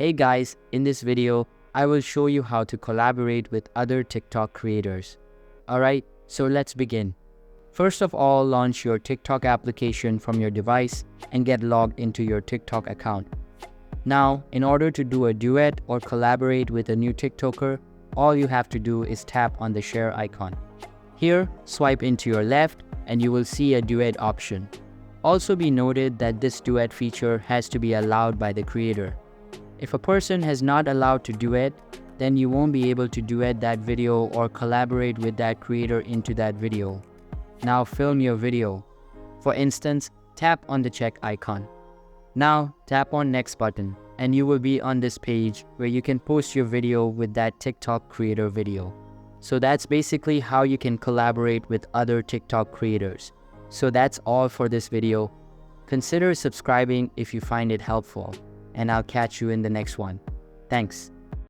Hey guys, in this video, I will show you how to collaborate with other TikTok creators. Alright, so let's begin. First of all, launch your TikTok application from your device and get logged into your TikTok account. Now, in order to do a duet or collaborate with a new TikToker, all you have to do is tap on the share icon. Here, swipe into your left and you will see a duet option. Also be noted that this duet feature has to be allowed by the creator. If a person has not allowed to duet, then you won't be able to duet that video or collaborate with that creator into that video. Now film your video. For instance, tap on the check icon. Now tap on next button and you will be on this page where you can post your video with that TikTok creator video. So that's basically how you can collaborate with other TikTok creators. So that's all for this video. Consider subscribing if you find it helpful, and I'll catch you in the next one. Thanks.